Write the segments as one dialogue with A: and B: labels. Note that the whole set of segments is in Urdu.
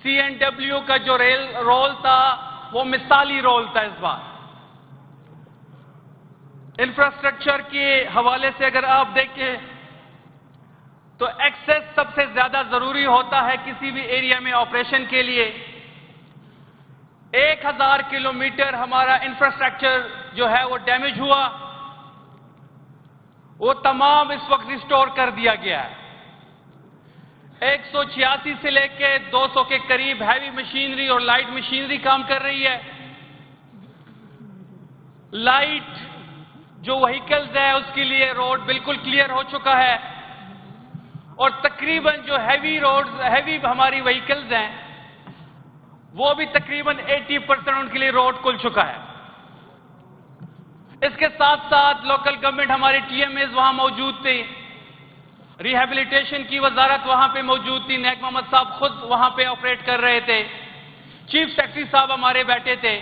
A: CNW کا جو رول تھا وہ مثالی رول تھا اس بار. انفراسٹرکچر کے حوالے سے اگر آپ دیکھیں تو ایکسیس سب سے زیادہ ضروری ہوتا ہے کسی بھی ایریا میں آپریشن کے لیے. 1000 کلومیٹر ہمارا انفراسٹرکچر جو ہے وہ ڈیمیج ہوا، وہ تمام اس وقت ریسٹور کر دیا گیا ہے. 186 سے لے کے 200 کے قریب ہیوی مشینری اور لائٹ مشینری کام کر رہی ہے. لائٹ جو وہیکلز ہے اس کے لیے روڈ بالکل کلیئر ہو چکا ہے، اور تقریباً جو ہیوی ہماری وہیکلز ہیں وہ بھی تقریباً 80% ان کے لیے روڈ کھل چکا ہے. اس کے ساتھ ساتھ لوکل گورنمنٹ ہماری TMAs وہاں موجود تھے، ریہیبلیٹیشن کی وزارت وہاں پہ موجود تھی، نیک محمد صاحب خود وہاں پہ آپریٹ کر رہے تھے، چیف سیکرٹری صاحب ہمارے بیٹھے تھے،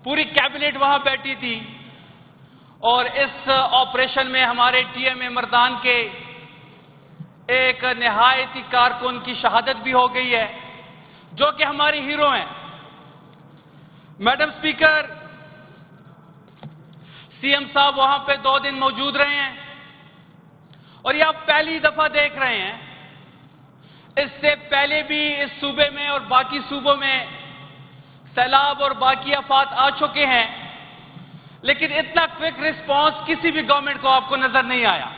A: پوری کیبنٹ وہاں بیٹھی تھی. اور اس آپریشن میں ہمارے TMA مردان کے ایک نہایت ہی کارکن کی شہادت بھی ہو گئی ہے، جو کہ ہماری ہیرو ہیں. میڈم سپیکر، CM صاحب وہاں پہ 2 دن موجود رہے ہیں، اور یہ آپ پہلی دفعہ دیکھ رہے ہیں. اس سے پہلے بھی اس صوبے میں اور باقی صوبوں میں سیلاب اور باقی آفات آ چکے ہیں، لیکن اتنا کوئک رسپانس کسی بھی گورنمنٹ کو آپ کو نظر نہیں آیا.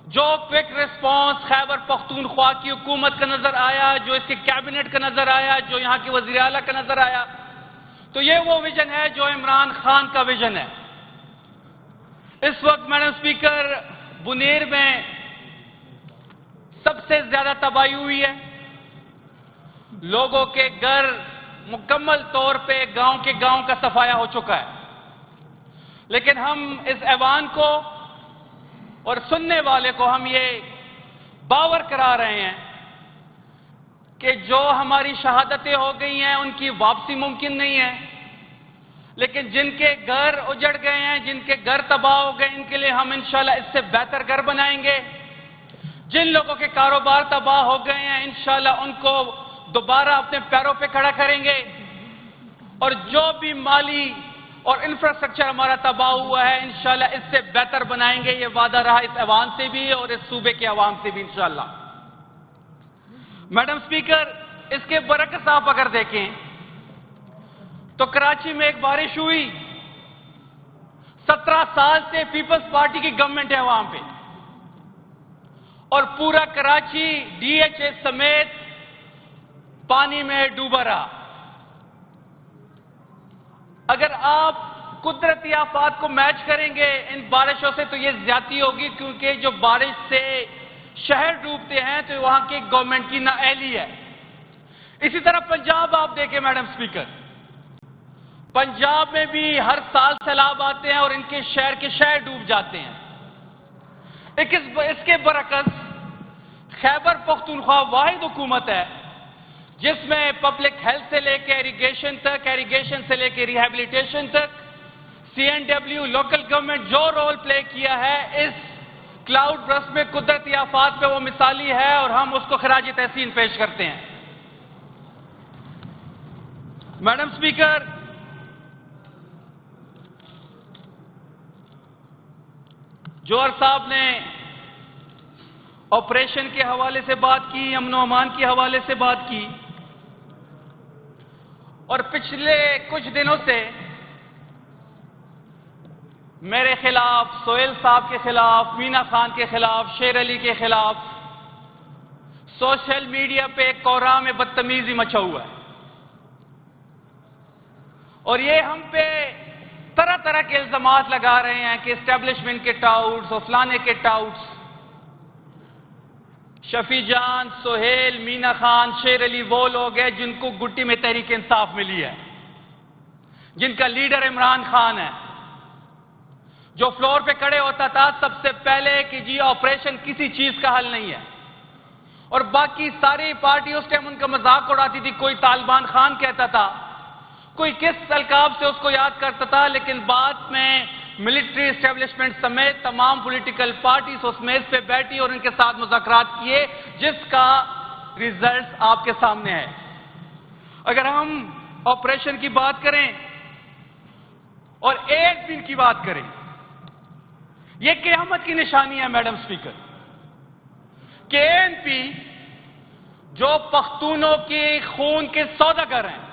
A: جو کوئک رسپانس خیبر پختونخوا کی حکومت کا نظر آیا، جو اس کے کیبنٹ کا نظر آیا، جو یہاں کے وزیر اعلیٰ کا نظر آیا، تو یہ وہ ویژن ہے جو عمران خان کا ویژن ہے. اس وقت میڈم سپیکر بنیر میں سب سے زیادہ تباہی ہوئی ہے. لوگوں کے گھر مکمل طور پہ گاؤں کا صفایا ہو چکا ہے. لیکن ہم اس ایوان کو اور سننے والے کو ہم یہ باور کرا رہے ہیں کہ جو ہماری شہادتیں ہو گئی ہیں ان کی واپسی ممکن نہیں ہے، لیکن جن کے گھر اجڑ گئے ہیں، جن کے گھر تباہ ہو گئے، ان کے لیے ہم انشاءاللہ اس سے بہتر گھر بنائیں گے. جن لوگوں کے کاروبار تباہ ہو گئے ہیں انشاءاللہ ان کو دوبارہ اپنے پیروں پہ کھڑا کریں گے، اور جو بھی مالی اور انفراسٹرکچر ہمارا تباہ ہوا ہے انشاءاللہ اس سے بہتر بنائیں گے. یہ وعدہ رہا اس ایوان سے بھی اور اس صوبے کے عوام سے بھی انشاءاللہ. میڈم سپیکر، اس کے برعکس آپ اگر دیکھیں تو کراچی میں ایک بارش ہوئی، 17 سال سے پیپلز پارٹی کی گورنمنٹ ہے وہاں پہ، اور پورا کراچی DHA سمیت پانی میں ڈوبا رہا. اگر آپ قدرتی آفات کو میچ کریں گے ان بارشوں سے تو یہ زیادتی ہوگی، کیونکہ جو بارش سے شہر ڈوبتے ہیں تو وہاں کی گورنمنٹ کی نااہلی ہے. اسی طرح پنجاب آپ دیکھیں میڈم سپیکر، پنجاب میں بھی ہر سال سیلاب آتے ہیں اور ان کے شہر ڈوب جاتے ہیں. اس کے برعکس خیبر پختونخوا واحد حکومت ہے جس میں پبلک ہیلتھ سے لے کے ایریگیشن سے لے کے ریہیبلیٹیشن تک CNW لوکل گورنمنٹ جو رول پلے کیا ہے اس کلاؤڈ برسٹ میں قدرتی آفات پہ وہ مثالی ہے، اور ہم اس کو خراج تحسین پیش کرتے ہیں. میڈم سپیکر، جوہر صاحب نے آپریشن کے حوالے سے بات کی، امن و امان کے حوالے سے بات کی، اور پچھلے کچھ دنوں سے میرے خلاف، سہیل صاحب کے خلاف، مینا خان کے خلاف، شیر علی کے خلاف سوشل میڈیا پہ ایک کوہرام بدتمیزی مچا ہوا ہے، اور یہ ہم پہ طرح طرح کے الزامات لگا رہے ہیں کہ اسٹیبلشمنٹ کے ٹاؤٹس اور فلانے کے ٹاؤٹس. شفیع جان، سہیل، مینا خان، شیر علی وہ لوگ ہیں جن کو گٹی میں تحریک انصاف ملی ہے، جن کا لیڈر عمران خان ہے، جو فلور پہ کھڑے ہوتا تھا سب سے پہلے کہ جی آپریشن کسی چیز کا حل نہیں ہے، اور باقی ساری پارٹی اس ٹائم ان کا مذاق اڑاتی تھی. کوئی طالبان خان کہتا تھا، کوئی کس القاب سے اس کو یاد کرتا تھا، لیکن بعد میں ملٹری اسٹیبلشمنٹ سمیت تمام پولیٹیکل پارٹیز اس میز پہ بیٹھی اور ان کے ساتھ مذاکرات کیے، جس کا ریزلٹس آپ کے سامنے ہے. اگر ہم آپریشن کی بات کریں اور 1 دن کی بات کریں، یہ قیامت کی نشانی ہے میڈم اسپیکر کہ ANP جو پختونوں کی خون کے سوداگر ہیں،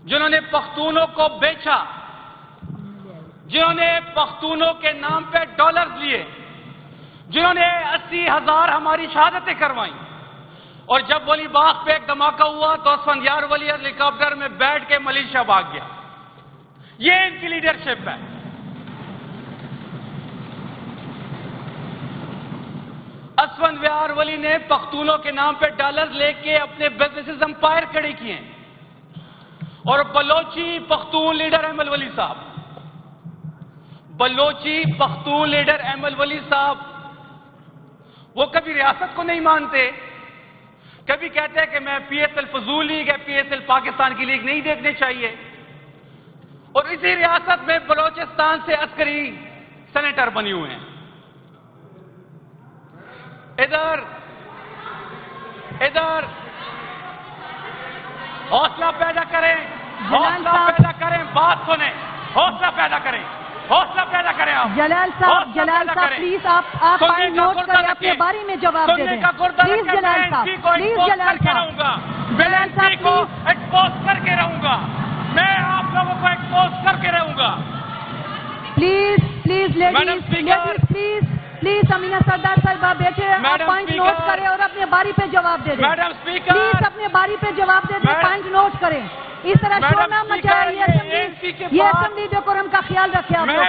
A: جنہوں نے پختونوں کو بیچا، جنہوں نے پختونوں کے نام پہ ڈالرز لیے، جنہوں نے 80,000 ہماری شہادتیں کروائیں، اور جب ولی باغ پہ ایک دھماکہ ہوا تو اسفندیار ولی ہیلی کاپٹر میں بیٹھ کے ملیشیا بھاگ گیا. یہ ان کی لیڈرشپ ہے. اسفندیار ولی نے پختونوں کے نام پہ ڈالرز لے کے اپنے بزنسز امپائر کھڑے کیے ہیں. اور بلوچی پختون لیڈر احمد ولی صاحب، بلوچی پختون لیڈر احمد ولی صاحب، وہ کبھی ریاست کو نہیں مانتے، کبھی کہتے ہیں کہ میں PSL فضول لیگ ہے، PSL پاکستان کی لیگ نہیں دیکھنے چاہیے، اور اسی ریاست میں بلوچستان سے عسکری سینیٹر بنے ہوئے ہیں. ادھر حوصلہ پیدا کریں، حوصلہ پیدا کریں، بات سنیں، حوصلہ پیدا کریں، حوصلہ پیدا کریں. آپ
B: جلال صاحب پلیز آپ پوائنٹ نوٹ کریں، اپنے باری میں جواب دے دیں پلیز. جلال صاحب پلیز. جلال صاحب
A: کو ایکسپوز کر کے رہوں گا، میں آپ لوگوں کو ایکسپوز کر کے رہوں گا.
B: پلیز لیڈیز پلیز امینہ سردار صاحبہ بیٹھے، آپ پوائنٹ نوٹ کریں اور اپنے باری پہ جواب دے دیں.
A: میڈم اسپیکر
B: پلیز اپنے باری پہ جواب دے دیں، پوائنٹ نوٹ کریں. اس طرح شور نہ مچائے. یہ اسمبلی ڈیکورم کا خیال رکھیں آپ لوگ.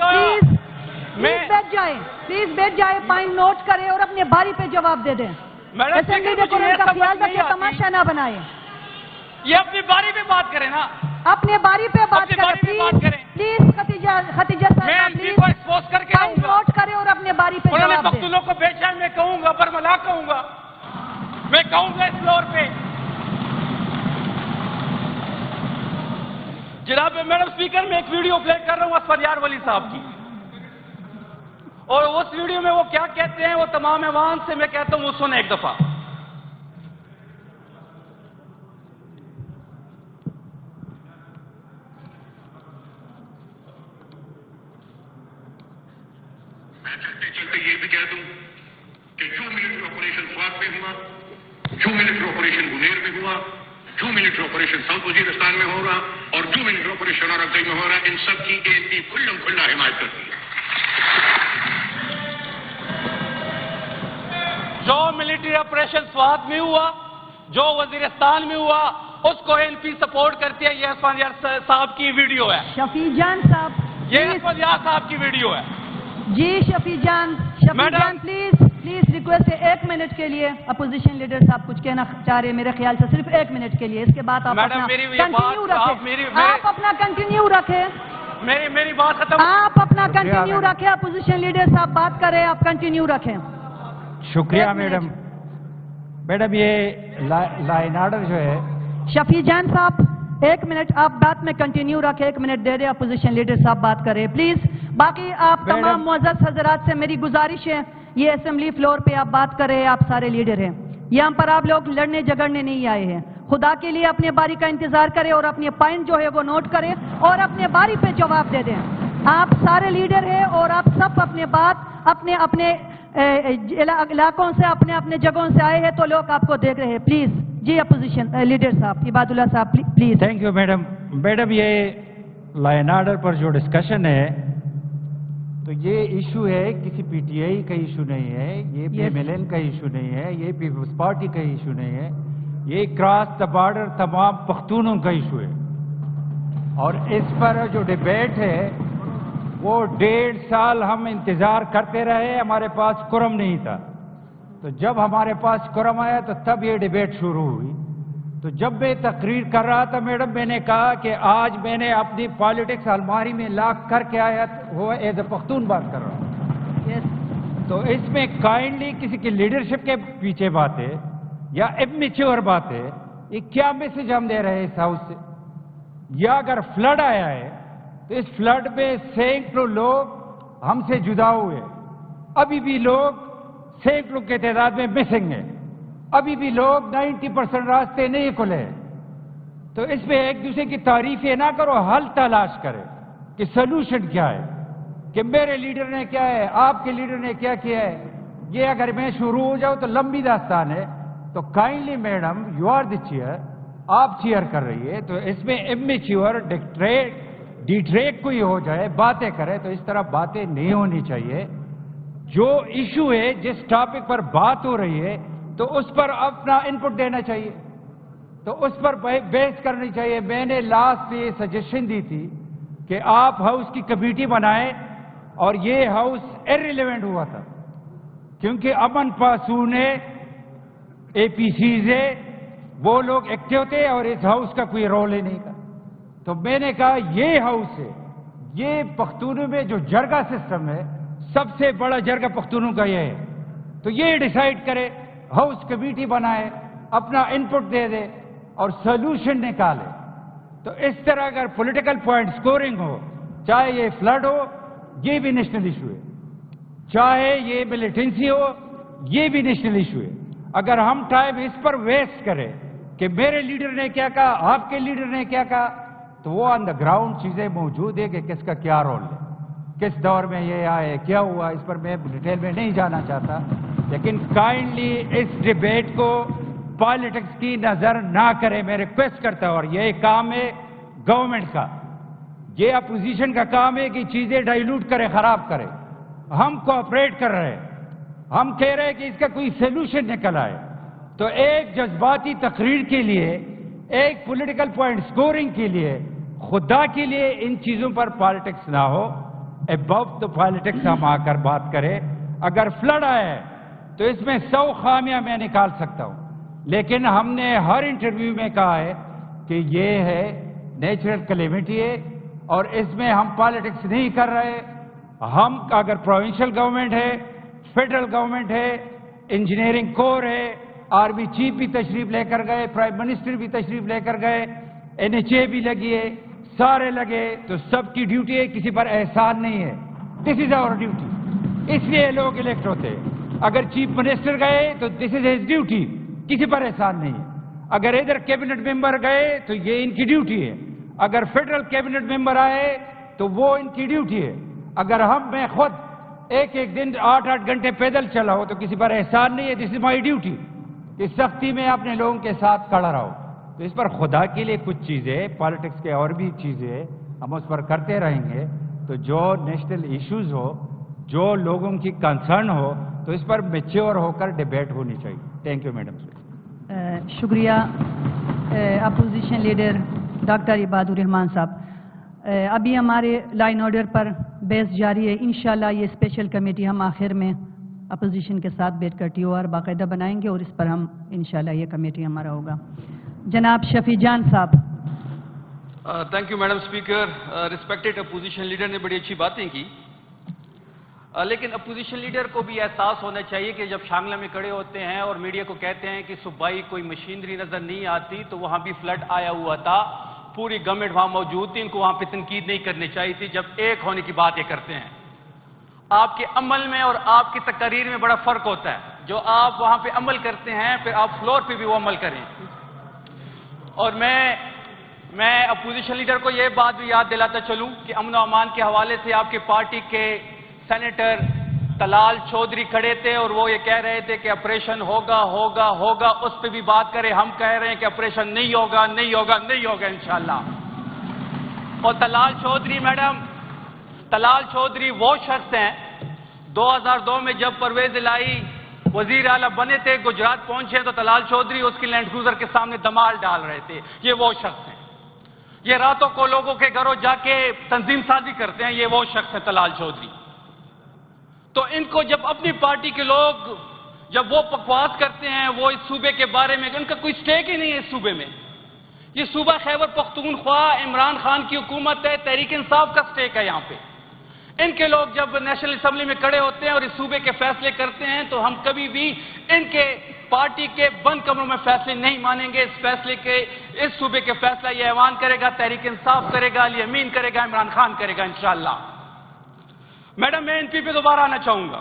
B: پلیز بیٹھ جائے، پوائنٹ نوٹ کریں اور اپنے باری پہ جواب دے دیں. اسمبلی ڈیکورم کا خیال رکھیں، تماشا نہ بنائیں.
A: یہ اپنی باری پہ بات کریں نا،
B: اپنے باری پہ بات کریں پلیز. ختیجہ صاحب پلیز پوائنٹ نوٹ کریں اور اپنے باری پہ جواب دیں.
A: پختونوں کو بیچا میں کہوں گا، برملا کہوں گا، میں کہوں گا اس فلور پہ. جناب میڈم اسپیکر، میں ایک ویڈیو پلے کر رہا ہوں اسفندیار ولی صاحب کی، اور اس ویڈیو میں وہ کیا کہتے ہیں وہ تمام ایوان سے میں کہتا ہوں وہ سنیں ایک دفعہ.
C: چلتے یہ بھی کہہ دوں کہ جو ملٹری آپریشن سوات میں ہوا، جو ملٹری آپریشن گنیر میں ہوا، جو ملٹری آپریشن ساؤتھ وزیرستان میں ہو رہا، اور جو ملٹری آپریشن اور افزائی میں ہو رہا، ان سب کی ANP کھلا حمایت کرتی ہے.
A: جو ملٹری آپریشن سوات میں ہوا، جو وزیرستان میں ہوا، اس کو ANP سپورٹ کرتی ہے. یہ اسفندیار صاحب کی ویڈیو ہے.
B: شفیع جان صاحب،
A: یہ اسفندیار صاحب کی ویڈیو ہے.
B: جی شفیع جان پلیز ریکویسٹ ہے 1 منٹ کے لیے. اپوزیشن لیڈر صاحب کچھ کہنا چاہ رہے ہیں میرے خیال سے، صرف 1 منٹ کے لیے. اس کے بعد آپ اپنا کنٹینیو رکھیں. آپ اپنا کنٹینیو رکھیں.
A: میری بات ختم.
B: آپ اپنا کنٹینیو رکھیں. اپوزیشن لیڈر صاحب بات کریں، آپ کنٹینیو رکھیں.
D: شکریہ میڈم یہ لائن آرڈر جو ہے.
B: شفیع جان صاحب 1 منٹ آپ بات میں کنٹینیو رکھیں. 1 منٹ دے دیں اپوزیشن لیڈر صاحب بات کریں پلیز. باقی آپ تمام معزز حضرات سے میری گزارش ہے، یہ اسمبلی فلور پہ آپ بات کر رہے ہیں، آپ سارے لیڈر ہیں یہاں پر، آپ لوگ لڑنے جھگڑنے نہیں آئے ہیں. خدا کے لیے اپنے باری کا انتظار کریں اور اپنے پوائنٹ جو ہے وہ نوٹ کریں اور اپنے باری پہ جواب دے دیں. آپ سارے لیڈر ہیں اور آپ سب اپنے بات اپنے اپنے علاقوں سے اپنے اپنے جگہوں سے آئے ہیں، تو لوگ آپ کو دیکھ رہے ہیں. پلیز جی اپوزیشن لیڈر صاحب عباد اللہ صاحب پلیز.
D: تھینک یو میڈم یہ لائن آرڈر پر جو ڈسکشن ہے تو یہ ایشو ہے کسی PTI کا ایشو نہیں ہے، یہ PMLN کا ایشو نہیں ہے، یہ پیپلز پارٹی کا ایشو نہیں ہے، یہ کراس دا بارڈر تمام پختونوں کا ایشو ہے. اور اس پر جو ڈیبیٹ ہے وہ 1.5 سال ہم انتظار کرتے رہے، ہمارے پاس قرم نہیں تھا. تو جب ہمارے پاس قرم آیا تو تب یہ ڈیبیٹ شروع ہوئی. تو جب میں تقریر کر رہا تھا میڈم، میں نے کہا کہ آج میں نے اپنی پالیٹکس الماری میں لاک کر کے آیا وہ ایز اے پختون بات کر رہا ہوں. تو اس میں کائنڈلی کسی کی لیڈرشپ کے پیچھے بات ہے یا امیچور بات ہے، یہ کیا میسج ہم دے رہے ہیں اس ہاؤس سے؟ یا اگر فلڈ آیا ہے تو اس فلڈ میں سینکڑوں لوگ ہم سے جدا ہوئے، ابھی بھی لوگ سینکڑوں کے تعداد میں مسنگ ہیں. ابھی بھی لوگ 90% راستے نہیں کھلے. تو اس میں ایک دوسرے کی تعریفیں نہ کرو، حل تلاش کرے کہ سلوشن کیا ہے، کہ میرے لیڈر نے کیا ہے، آپ کے لیڈر نے کیا کیا ہے. یہ اگر میں شروع ہو جاؤں تو لمبی داستان ہے. تو kindly madam, you are the chair, آپ چیئر کر رہی ہے، تو اس میں امیچیور ڈیٹریک کوئی ہو جائے، باتیں کرے، تو اس طرح باتیں نہیں ہونی چاہیے. جو ایشو ہے، جس ٹاپک پر بات ہو رہی ہے، تو اس پر اپنا انپٹ دینا چاہیے، تو اس پر بحث کرنی چاہیے. میں نے لاسٹ یہ سجیشن دی تھی کہ آپ ہاؤس کی کمیٹی بنائیں، اور یہ ہاؤس ایرریلیونٹ ہوا تھا کیونکہ امن پاسون ہے، اے پی سیز ہے، وہ لوگ ایکٹیو تھے اور اس ہاؤس کا کوئی رول ہی نہیں تھا. تو میں نے کہا یہ ہاؤس ہے، یہ پختونوں میں جو جرگہ سسٹم ہے، سب سے بڑا جرگہ پختونوں کا یہ ہے. تو یہ ڈیسائیڈ کرے، ہاؤس کمیٹی بنائے، اپنا انپٹ دے دے اور سولوشن نکالے. تو اس طرح اگر پولیٹیکل پوائنٹ سکورنگ ہو، چاہے یہ فلڈ ہو، یہ بھی نیشنل ایشو ہے، چاہے یہ ملیٹنسی ہو، یہ بھی نیشنل ایشو ہے. اگر ہم ٹائم اس پر ویسٹ کریں کہ میرے لیڈر نے کیا کہا، آپ کے لیڈر نے کیا کہا، تو وہ آن دا گراؤنڈ چیزیں موجود ہیں کہ کس کا کیا رول ہے، کس دور میں یہ آئے، کیا ہوا. اس پر میں ڈیٹیل میں نہیں جانا چاہتا، لیکن کائنڈلی اس ڈیبیٹ کو پالیٹکس کی نظر نہ کرے، میں ریکویسٹ کرتا ہوں. اور یہ کام ہے گورنمنٹ کا، یہ اپوزیشن کا کام ہے کہ چیزیں ڈائیلوٹ کرے، خراب کرے. ہم کوآپریٹ کر رہے ہیں، ہم کہہ رہے ہیں کہ اس کا کوئی سولوشن نکل آئے. تو ایک جذباتی تقریر کے لیے، ایک پولیٹیکل پوائنٹ سکورنگ کے لیے، خدا کے لیے ان چیزوں پر پالیٹکس نہ ہو. ابو تو پالیٹکس ہم آ کر بات کریں. اگر فلڈ آئے تو اس میں 100 خامیاں میں نکال سکتا ہوں، لیکن ہم نے ہر انٹرویو میں کہا ہے کہ یہ ہے نیچرل کلیمٹی ہے، اور اس میں ہم پالیٹکس نہیں کر رہے. ہم اگر پروونشل گورنمنٹ ہے، فیڈرل گورنمنٹ ہے، انجینئرنگ کور ہے، آرمی چیف بھی تشریف لے کر گئے، پرائم منسٹر بھی تشریف لے کر گئے، NHA بھی لگی ہے، سارے لگے، تو سب کی ڈیوٹی ہے، کسی پر احسان نہیں ہے. دس از آور ڈیوٹی، اس لیے لوگ الیکٹ ہوتے ہیں. اگر چیف منسٹر گئے تو دس از ہز ڈیوٹی، کسی پر احسان نہیں ہے. اگر ادھر کیبنٹ ممبر گئے تو یہ ان کی ڈیوٹی ہے. اگر فیڈرل کیبنٹ ممبر آئے تو وہ ان کی ڈیوٹی ہے. اگر میں خود ایک دن 8 گھنٹے پیدل چلا ہو تو کسی پر احسان نہیں ہے. دس از مائی ڈیوٹی. اس سختی میں اپنے لوگوں کے ساتھ کھڑا رہو. تو اس پر خدا کے لیے کچھ چیزیں، پالیٹکس کے اور بھی چیزیں ہم اس پر کرتے رہیں گے. تو جو نیشنل ایشوز ہو، جو لوگوں کی کنسرن ہو، تو اس پر میچور ہو کر ڈیبیٹ ہونی چاہیے. Thank you madam.
B: شکریہ اپوزیشن لیڈر ڈاکٹر عباد الرحمان صاحب. ابھی ہمارے لائن آرڈر پر بحث جاری ہے. انشاءاللہ یہ اسپیشل کمیٹی ہم آخر میں اپوزیشن کے ساتھ بیٹھ کر TOR باقاعدہ بنائیں گے، اور اس پر ہم انشاءاللہ یہ کمیٹی ہمارا ہوگا. جناب شفیع جان صاحب.
E: Thank you madam speaker. Respected opposition leader نے بڑی اچھی باتیں کی، لیکن اپوزیشن لیڈر کو بھی احساس ہونا چاہیے کہ جب شانگلہ میں کھڑے ہوتے ہیں اور میڈیا کو کہتے ہیں کہ صوبائی کوئی مشینری نظر نہیں آتی، تو وہاں بھی فلڈ آیا ہوا تھا، پوری گورنمنٹ وہاں موجود تھی، ان کو وہاں پہ تنقید نہیں کرنی چاہیے تھی. جب ایک ہونے کی بات یہ کرتے ہیں، آپ کے عمل میں اور آپ کی تقاریر میں بڑا فرق ہوتا ہے. جو آپ وہاں پہ عمل کرتے ہیں، پھر آپ فلور پہ بھی وہ عمل کریں. اور میں اپوزیشن لیڈر کو یہ بات بھی یاد دلاتا چلوں کہ امن و امان کے حوالے سے آپ کی پارٹی کے سینیٹر طلال چودھری کھڑے تھے، اور وہ یہ کہہ رہے تھے کہ آپریشن ہوگا ہوگا ہوگا. اس پہ بھی بات کریں. ہم کہہ رہے ہیں کہ آپریشن نہیں ہوگا نہیں ہوگا نہیں ہوگا انشاءاللہ. اور طلال چودھری میڈم، طلال چودھری وہ شخص ہیں 2002 میں جب پرویز الہی وزیر اعلیٰ بنے تھے، گجرات پہنچے تو طلال چودھری اس کی لینڈ کروزر کے سامنے دمال ڈال رہے تھے. یہ وہ شخص ہیں. یہ راتوں کو لوگوں کے گھروں جا کے تنظیم سازی کرتے ہیں. یہ وہ شخص ہے طلال چودھری. تو ان کو جب اپنی پارٹی کے لوگ جب وہ بکواس کرتے ہیں وہ اس صوبے کے بارے میں، ان کا کوئی سٹیک ہی نہیں ہے اس صوبے میں. یہ صوبہ خیبر پختونخوا عمران خان کی حکومت ہے، تحریک انصاف کا سٹیک ہے یہاں پہ. ان کے لوگ جب نیشنل اسمبلی میں کھڑے ہوتے ہیں اور اس صوبے کے فیصلے کرتے ہیں تو ہم کبھی بھی ان کے پارٹی کے بند کمروں میں فیصلے نہیں مانیں گے. اس صوبے کے فیصلہ یہ ایوان کرے گا، تحریک انصاف کرے گا، علی امین کرے گا، عمران خان کرے گا انشاءاللہ. میڈم میں NP پہ دوبارہ آنا چاہوں گا.